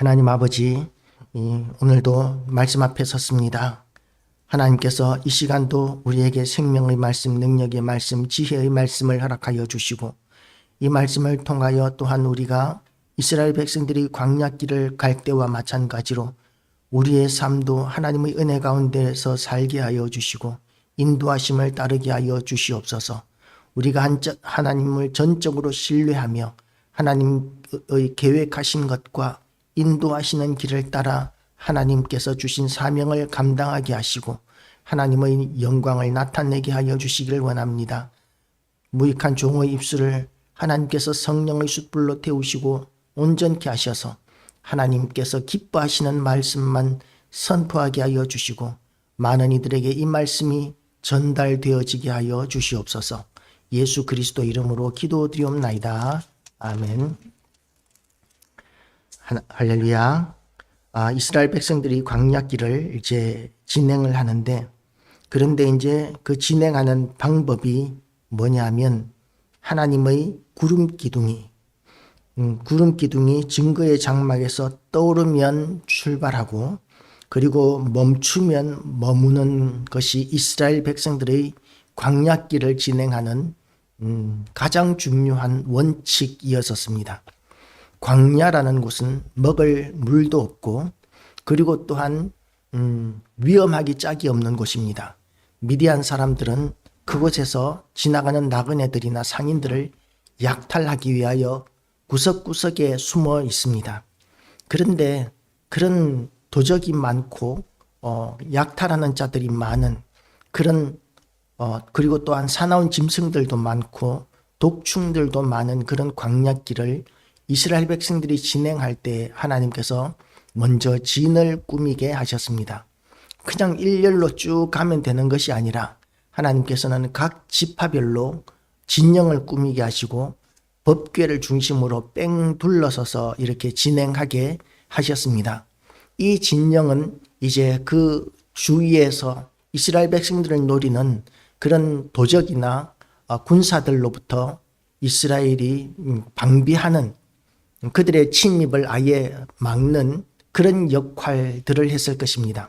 하나님 아버지, 오늘도 말씀 앞에 섰습니다. 하나님께서 이 시간도 우리에게 생명의 말씀, 능력의 말씀, 지혜의 말씀을 허락하여 주시고 이 말씀을 통하여 또한 우리가 이스라엘 백성들이 광야길을 갈 때와 마찬가지로 우리의 삶도 하나님의 은혜 가운데서 살게 하여 주시고 인도하심을 따르게 하여 주시옵소서. 우리가 하나님을 전적으로 신뢰하며 하나님의 계획하신 것과 인도하시는 길을 따라 하나님께서 주신 사명을 감당하게 하시고 하나님의 영광을 나타내게 하여 주시길 원합니다. 무익한 종의 입술을 하나님께서 성령의 숯불로 태우시고 온전케 하셔서 하나님께서 기뻐하시는 말씀만 선포하게 하여 주시고 많은 이들에게 이 말씀이 전달되어지게 하여 주시옵소서. 예수 그리스도 이름으로 기도드리옵나이다. 아멘. 할렐루야. 이스라엘 백성들이 광야길을 이제 진행을 하는데, 그런데 이제 그 진행하는 방법이 뭐냐면 하나님의 구름 기둥이 증거의 장막에서 떠오르면 출발하고 그리고 멈추면 머무는 것이 이스라엘 백성들의 광야길을 진행하는 가장 중요한 원칙이었었습니다. 광야라는 곳은 먹을 물도 없고 그리고 또한 위험하기 짝이 없는 곳입니다. 미디안 사람들은 그곳에서 지나가는 나그네들이나 상인들을 약탈하기 위하여 구석구석에 숨어 있습니다. 그런데 그런 도적이 많고 약탈하는 자들이 많은 그런 그리고 또한 사나운 짐승들도 많고 독충들도 많은 그런 광야길을 이스라엘 백성들이 진행할 때 하나님께서 먼저 진을 꾸미게 하셨습니다. 그냥 일렬로 쭉 가면 되는 것이 아니라 하나님께서는 각 지파별로 진영을 꾸미게 하시고 법궤를 중심으로 뺑 둘러서서 이렇게 진행하게 하셨습니다. 이 진영은 이제 그 주위에서 이스라엘 백성들을 노리는 그런 도적이나 군사들로부터 이스라엘이 방비하는 그들의 침입을 아예 막는 그런 역할들을 했을 것입니다.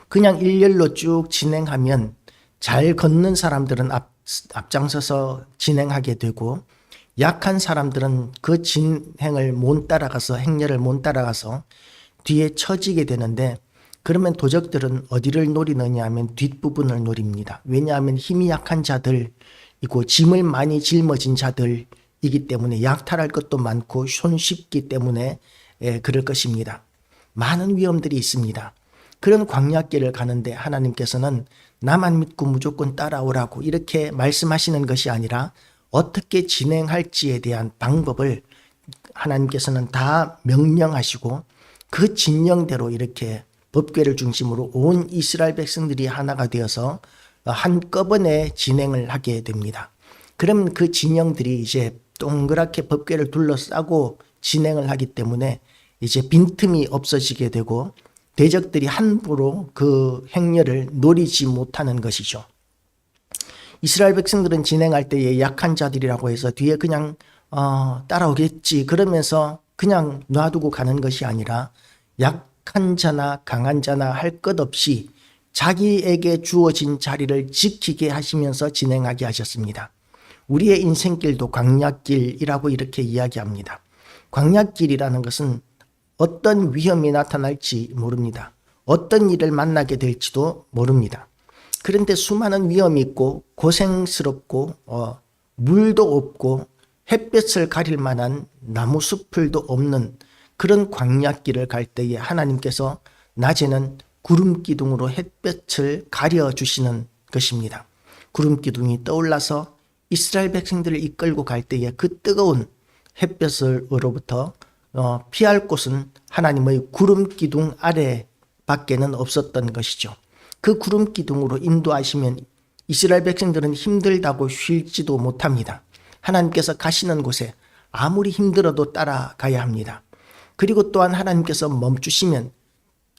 그냥 일렬로 쭉 진행하면 잘 걷는 사람들은 앞장서서 진행하게 되고 약한 사람들은 그 진행을 못 따라가서 행렬을 못 따라가서 뒤에 처지게 되는데, 그러면 도적들은 어디를 노리느냐 하면 뒷부분을 노립니다. 왜냐하면 힘이 약한 자들이고 짐을 많이 짊어진 자들이기 때문에 약탈할 것도 많고 손쉽기 때문에 그럴 것입니다. 많은 위험들이 있습니다. 그런 광야길을 가는데 하나님께서는 나만 믿고 무조건 따라오라고 이렇게 말씀하시는 것이 아니라 어떻게 진행할지에 대한 방법을 하나님께서는 다 명령하시고 그 진영대로 이렇게 법궤를 중심으로 온 이스라엘 백성들이 하나가 되어서 한꺼번에 진행을 하게 됩니다. 그러면 그 진영들이 이제 동그랗게 법궤를 둘러싸고 진행을 하기 때문에 이제 빈틈이 없어지게 되고 대적들이 함부로 그 행렬을 노리지 못하는 것이죠. 이스라엘 백성들은 진행할 때에 약한 자들이라고 해서 뒤에 그냥 따라오겠지 그러면서 그냥 놔두고 가는 것이 아니라 약한 자나 강한 자나 할 것 없이 자기에게 주어진 자리를 지키게 하시면서 진행하게 하셨습니다. 우리의 인생길도 광야길이라고 이렇게 이야기합니다. 광야길이라는 것은 어떤 위험이 나타날지 모릅니다. 어떤 일을 만나게 될지도 모릅니다. 그런데 수많은 위험이 있고 고생스럽고 물도 없고 햇볕을 가릴 만한 나무 숲들도 없는 그런 광야길을 갈 때에 하나님께서 낮에는 구름 기둥으로 햇볕을 가려주시는 것입니다. 구름 기둥이 떠올라서 이스라엘 백성들을 이끌고 갈 때에 그 뜨거운 햇볕으로부터 피할 곳은 하나님의 구름 기둥 아래 밖에는 없었던 것이죠. 그 구름 기둥으로 인도하시면 이스라엘 백성들은 힘들다고 쉴지도 못합니다. 하나님께서 가시는 곳에 아무리 힘들어도 따라가야 합니다. 그리고 또한 하나님께서 멈추시면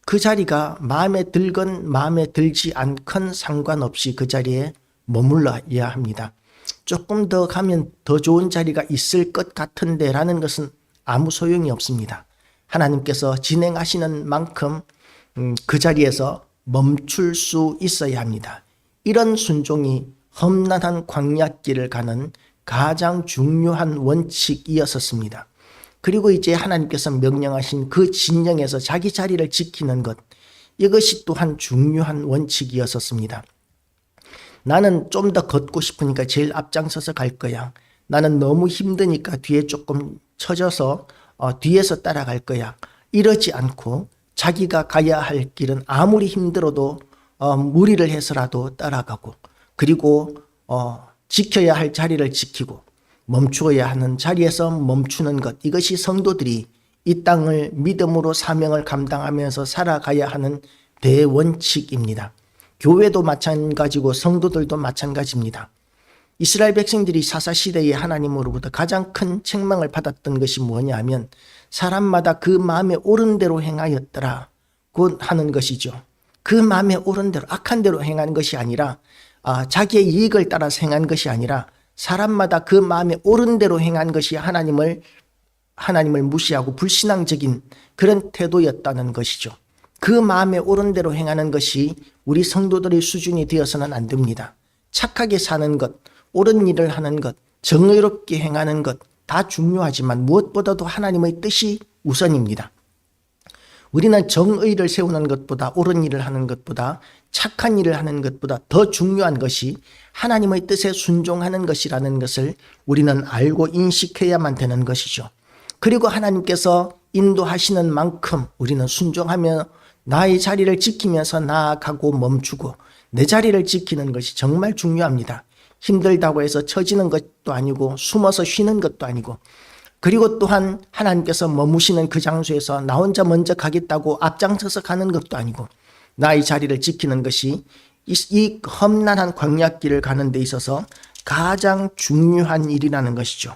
그 자리가 마음에 들건 마음에 들지 않건 상관없이 그 자리에 머물러야 합니다. 조금 더 가면 더 좋은 자리가 있을 것 같은데 라는 것은 아무 소용이 없습니다. 하나님께서 진행하시는 만큼 그 자리에서 멈출 수 있어야 합니다. 이런 순종이 험난한 광야길을 가는 가장 중요한 원칙이었었습니다. 그리고 이제 하나님께서 명령하신 그 진영에서 자기 자리를 지키는 것, 이것이 또한 중요한 원칙이었었습니다. 나는 좀 더 걷고 싶으니까 제일 앞장서서 갈 거야. 나는 너무 힘드니까 뒤에 조금 처져서 뒤에서 따라갈 거야. 이러지 않고 자기가 가야 할 길은 아무리 힘들어도 무리를 해서라도 따라가고, 그리고 지켜야 할 자리를 지키고 멈추어야 하는 자리에서 멈추는 것, 이것이 성도들이 이 땅을 믿음으로 사명을 감당하면서 살아가야 하는 대원칙입니다. 교회도 마찬가지고 성도들도 마찬가지입니다. 이스라엘 백성들이 사사시대에 하나님으로부터 가장 큰 책망을 받았던 것이 뭐냐 하면 사람마다 그 마음에 옳은 대로 행하였더라고 하는 것이죠. 그 마음에 옳은 대로, 악한 대로 행한 것이 아니라 자기의 이익을 따라서 행한 것이 아니라 사람마다 그 마음에 옳은 대로 행한 것이 하나님을 무시하고 불신앙적인 그런 태도였다는 것이죠. 그 마음에 옳은 대로 행하는 것이 우리 성도들의 수준이 되어서는 안 됩니다. 착하게 사는 것, 옳은 일을 하는 것, 정의롭게 행하는 것 다 중요하지만 무엇보다도 하나님의 뜻이 우선입니다. 우리는 정의를 세우는 것보다, 옳은 일을 하는 것보다, 착한 일을 하는 것보다 더 중요한 것이 하나님의 뜻에 순종하는 것이라는 것을 우리는 알고 인식해야만 되는 것이죠. 그리고 하나님께서 인도하시는 만큼 우리는 순종하며 나의 자리를 지키면서 나아가고 멈추고 내 자리를 지키는 것이 정말 중요합니다. 힘들다고 해서 처지는 것도 아니고 숨어서 쉬는 것도 아니고, 그리고 또한 하나님께서 머무시는 그 장소에서 나 혼자 먼저 가겠다고 앞장서서 가는 것도 아니고 나의 자리를 지키는 것이 이 험난한 광야길을 가는 데 있어서 가장 중요한 일이라는 것이죠.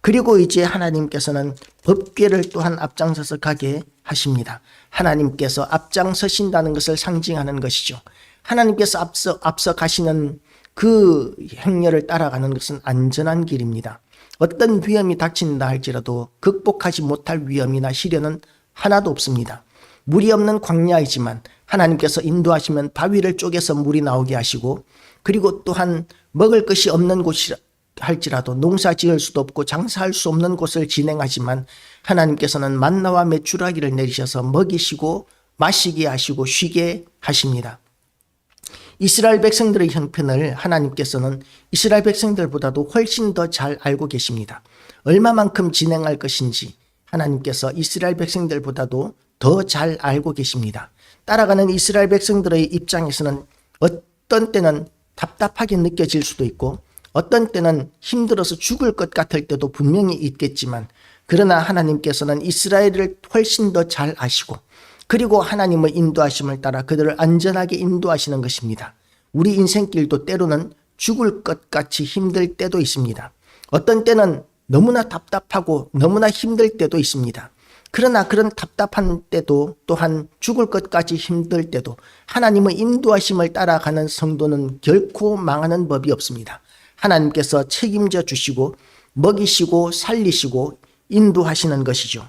그리고 이제 하나님께서는 법궤를 또한 앞장서서 가게 하십니다. 하나님께서 앞장서신다는 것을 상징하는 것이죠. 하나님께서 앞서 가시는 그 행렬을 따라가는 것은 안전한 길입니다. 어떤 위험이 닥친다 할지라도 극복하지 못할 위험이나 시련은 하나도 없습니다. 물이 없는 광야이지만 하나님께서 인도하시면 바위를 쪼개서 물이 나오게 하시고, 그리고 또한 먹을 것이 없는 곳이 할지라도 농사 지을 수도 없고 장사할 수 없는 곳을 진행하지만 하나님께서는 만나와 메추라기를 내리셔서 먹이시고 마시게 하시고 쉬게 하십니다. 이스라엘 백성들의 형편을 하나님께서는 이스라엘 백성들보다도 훨씬 더 잘 알고 계십니다. 얼마만큼 진행할 것인지 하나님께서 이스라엘 백성들보다도 더 잘 알고 계십니다. 따라가는 이스라엘 백성들의 입장에서는 어떤 때는 답답하게 느껴질 수도 있고 어떤 때는 힘들어서 죽을 것 같을 때도 분명히 있겠지만, 그러나 하나님께서는 이스라엘을 훨씬 더 잘 아시고, 그리고 하나님의 인도하심을 따라 그들을 안전하게 인도하시는 것입니다. 우리 인생길도 때로는 죽을 것 같이 힘들 때도 있습니다. 어떤 때는 너무나 답답하고 너무나 힘들 때도 있습니다. 그러나 그런 답답한 때도, 또한 죽을 것까지 힘들 때도 하나님의 인도하심을 따라가는 성도는 결코 망하는 법이 없습니다. 하나님께서 책임져 주시고 먹이시고 살리시고 인도하시는 것이죠.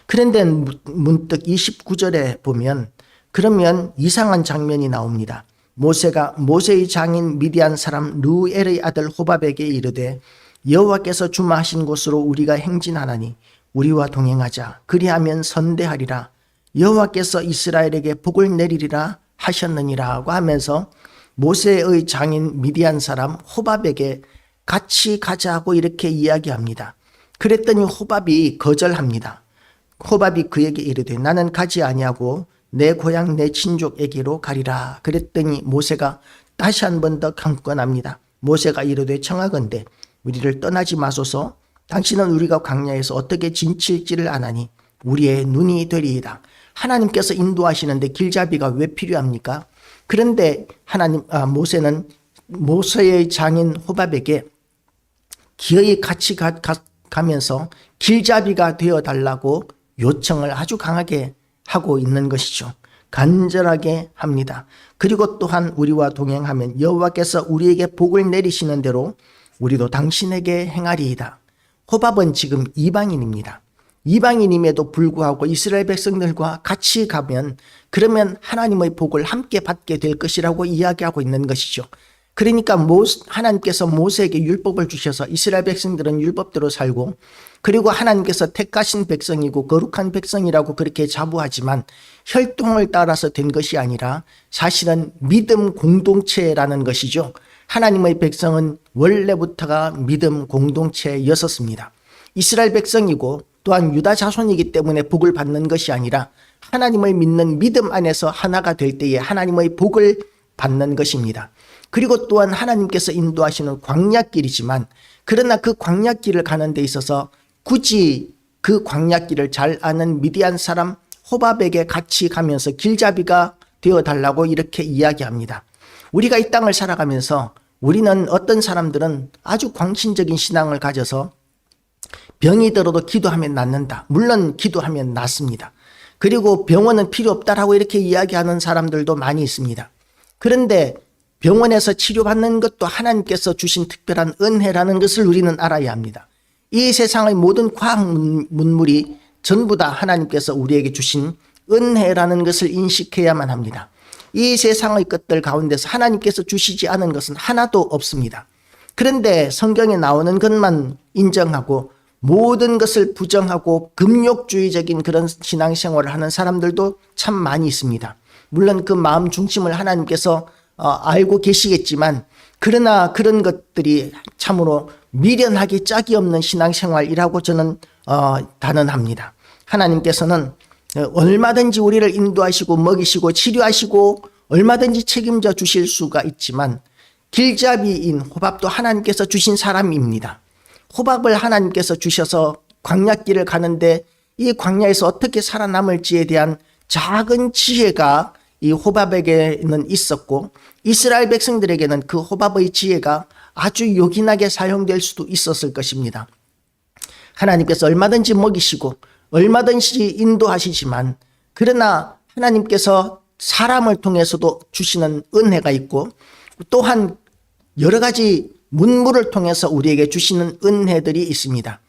그런데 문득 29절에 보면 그러면 이상한 장면이 나옵니다. 모세가 모세의 장인 미디안 사람 르우엘의 아들 호밥에게 이르되 여호와께서 주마하신 곳으로 우리가 행진하나니 우리와 동행하자. 그리하면 선대하리라. 여호와께서 이스라엘에게 복을 내리리라 하셨느니라고 하면서 모세의 장인 미디안 사람 호밥에게 같이 가자고 이렇게 이야기합니다. 그랬더니 호밥이 거절합니다. 호밥이 그에게 이르되 나는 가지 아니하고 내 고향 내 친족에게로 가리라. 그랬더니 모세가 다시 한 번 더 강권합니다. 모세가 이르되 청하건대 우리를 떠나지 마소서. 당신은 우리가 광야에서 어떻게 진칠지를 아나니 우리의 눈이 되리이다. 하나님께서 인도하시는데 길잡이가 왜 필요합니까? 그런데 모세는 모세의 장인 호밥에게 기어이 같이 가면서 길잡이가 되어달라고 요청을 아주 강하게 하고 있는 것이죠. 간절하게 합니다. 그리고 또한 우리와 동행하면 여호와께서 우리에게 복을 내리시는 대로 우리도 당신에게 행하리이다. 호밥은 지금 이방인입니다. 이방인임에도 불구하고 이스라엘 백성들과 같이 가면 그러면 하나님의 복을 함께 받게 될 것이라고 이야기하고 있는 것이죠. 그러니까 하나님께서 모세에게 율법을 주셔서 이스라엘 백성들은 율법대로 살고, 그리고 하나님께서 택하신 백성이고 거룩한 백성이라고 그렇게 자부하지만 혈통을 따라서 된 것이 아니라 사실은 믿음 공동체라는 것이죠. 하나님의 백성은 원래부터가 믿음 공동체였었습니다. 이스라엘 백성이고 또한 유다 자손이기 때문에 복을 받는 것이 아니라 하나님을 믿는 믿음 안에서 하나가 될 때에 하나님의 복을 받는 것입니다. 그리고 또한 하나님께서 인도하시는 광야길이지만, 그러나 그 광야길을 가는 데 있어서 굳이 그 광야길을 잘 아는 미디안 사람 호밥에게 같이 가면서 길잡이가 되어달라고 이렇게 이야기합니다. 우리가 이 땅을 살아가면서 우리는 어떤 사람들은 아주 광신적인 신앙을 가져서 병이 들어도 기도하면 낫는다. 물론 기도하면 낫습니다. 그리고 병원은 필요 없다라고 이렇게 이야기하는 사람들도 많이 있습니다. 그런데 병원에서 치료받는 것도 하나님께서 주신 특별한 은혜라는 것을 우리는 알아야 합니다. 이 세상의 모든 과학 문물이 전부 다 하나님께서 우리에게 주신 은혜라는 것을 인식해야만 합니다. 이 세상의 것들 가운데서 하나님께서 주시지 않은 것은 하나도 없습니다. 그런데 성경에 나오는 것만 인정하고 모든 것을 부정하고 금욕주의적인 그런 신앙생활을 하는 사람들도 참 많이 있습니다. 물론 그 마음 중심을 하나님께서 알고 계시겠지만, 그러나 그런 것들이 참으로 미련하기 짝이 없는 신앙생활이라고 저는 단언합니다. 하나님께서는 얼마든지 우리를 인도하시고 먹이시고 치료하시고 얼마든지 책임져 주실 수가 있지만, 길잡이인 호밥도 하나님께서 주신 사람입니다. 호밥을 하나님께서 주셔서 광야길을 가는데 이 광야에서 어떻게 살아남을지에 대한 작은 지혜가 이 호밥에게는 있었고, 이스라엘 백성들에게는 그 호밥의 지혜가 아주 요긴하게 사용될 수도 있었을 것입니다. 하나님께서 얼마든지 먹이시고 얼마든지 인도하시지만, 그러나 하나님께서 사람을 통해서도 주시는 은혜가 있고 또한 여러 가지 문물을 통해서 우리에게 주시는 은혜들이 있습니다.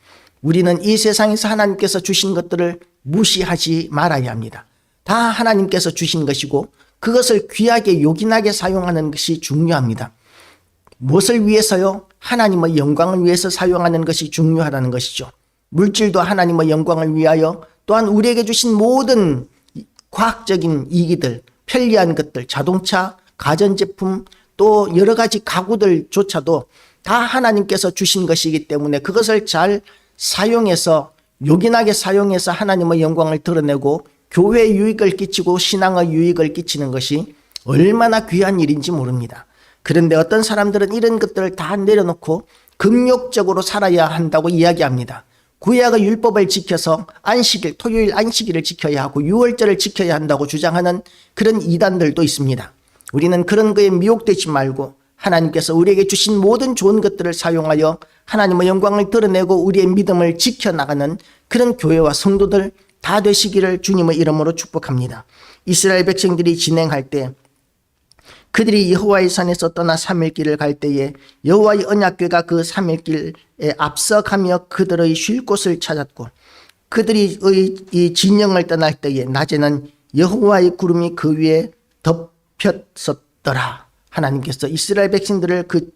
우리는 이 세상에서 하나님께서 주신 것들을 무시하지 말아야 합니다. 다 하나님께서 주신 것이고 그것을 귀하게 요긴하게 사용하는 것이 중요합니다. 무엇을 위해서요? 하나님의 영광을 위해서 사용하는 것이 중요하다는 것이죠. 물질도 하나님의 영광을 위하여, 또한 우리에게 주신 모든 과학적인 이기들, 편리한 것들, 자동차, 가전제품, 또 여러 가지 가구들조차도 다 하나님께서 주신 것이기 때문에 그것을 잘 사용해서, 요긴하게 사용해서 하나님의 영광을 드러내고 교회에 유익을 끼치고 신앙의 유익을 끼치는 것이 얼마나 귀한 일인지 모릅니다. 그런데 어떤 사람들은 이런 것들을 다 내려놓고 금욕적으로 살아야 한다고 이야기합니다. 구약의 율법을 지켜서 안식일, 토요일 안식일을 지켜야 하고 6월절을 지켜야 한다고 주장하는 그런 이단들도 있습니다. 우리는 그런 거에 미혹되지 말고 하나님께서 우리에게 주신 모든 좋은 것들을 사용하여 하나님의 영광을 드러내고 우리의 믿음을 지켜나가는 그런 교회와 성도들 다 되시기를 주님의 이름으로 축복합니다. 이스라엘 백성들이 진행할 때, 그들이 여호와의 산에서 떠나 3일 길을 갈 때에 여호와의 언약궤가 그 3일 길에 앞서가며 그들의 쉴 곳을 찾았고, 그들이 이 진영을 떠날 때에 낮에는 여호와의 구름이 그 위에 덮였었더라. 하나님께서 이스라엘 백성들을 그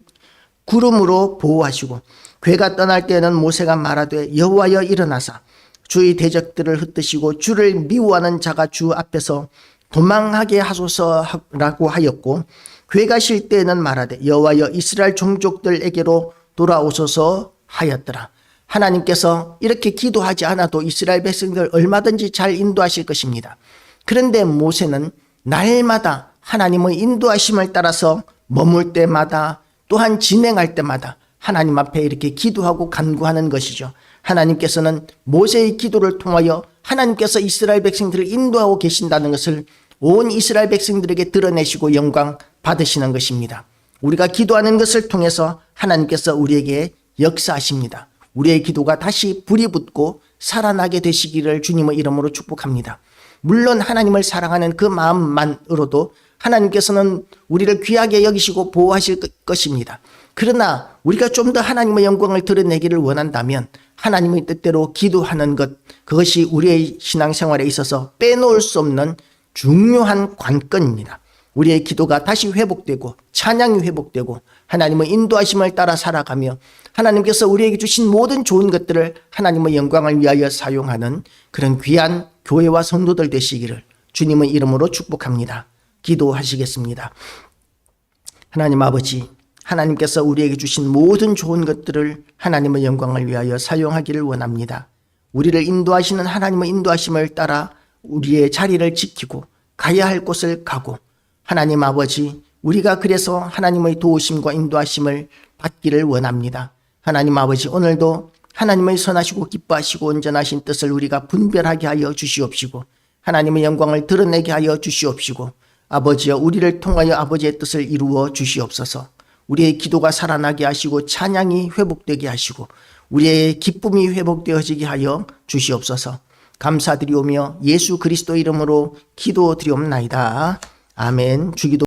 구름으로 보호하시고, 궤가 떠날 때에는 모세가 말하되 여호와여 일어나사 주의 대적들을 흩으시고 주를 미워하는 자가 주 앞에서 도망하게 하소서라고 하였고, 궤가 쉴 때에는 말하되 여호와여 이스라엘 종족들에게로 돌아오소서 하였더라. 하나님께서 이렇게 기도하지 않아도 이스라엘 백성들 얼마든지 잘 인도하실 것입니다. 그런데 모세는 날마다 하나님의 인도하심을 따라서 머물 때마다, 또한 진행할 때마다 하나님 앞에 이렇게 기도하고 간구하는 것이죠. 하나님께서는 모세의 기도를 통하여 하나님께서 이스라엘 백성들을 인도하고 계신다는 것을 온 이스라엘 백성들에게 드러내시고 영광 받으시는 것입니다. 우리가 기도하는 것을 통해서 하나님께서 우리에게 역사하십니다. 우리의 기도가 다시 불이 붙고 살아나게 되시기를 주님의 이름으로 축복합니다. 물론 하나님을 사랑하는 그 마음만으로도 하나님께서는 우리를 귀하게 여기시고 보호하실 것입니다. 그러나 우리가 좀 더 하나님의 영광을 드러내기를 원한다면 하나님의 뜻대로 기도하는 것, 그것이 우리의 신앙생활에 있어서 빼놓을 수 없는 중요한 관건입니다. 우리의 기도가 다시 회복되고 찬양이 회복되고 하나님의 인도하심을 따라 살아가며 하나님께서 우리에게 주신 모든 좋은 것들을 하나님의 영광을 위하여 사용하는 그런 귀한 교회와 성도들 되시기를 주님의 이름으로 축복합니다. 기도하시겠습니다. 하나님 아버지, 하나님께서 우리에게 주신 모든 좋은 것들을 하나님의 영광을 위하여 사용하기를 원합니다. 우리를 인도하시는 하나님의 인도하심을 따라 우리의 자리를 지키고 가야 할 곳을 가고, 하나님 아버지, 우리가 그래서 하나님의 도우심과 인도하심을 받기를 원합니다. 하나님 아버지, 오늘도 하나님의 선하시고 기뻐하시고 온전하신 뜻을 우리가 분별하게 하여 주시옵시고 하나님의 영광을 드러내게 하여 주시옵시고, 아버지여, 우리를 통하여 아버지의 뜻을 이루어 주시옵소서. 우리의 기도가 살아나게 하시고 찬양이 회복되게 하시고 우리의 기쁨이 회복되어지게 하여 주시옵소서. 감사드리오며 예수 그리스도 이름으로 기도드리옵나이다. 아멘. 주기도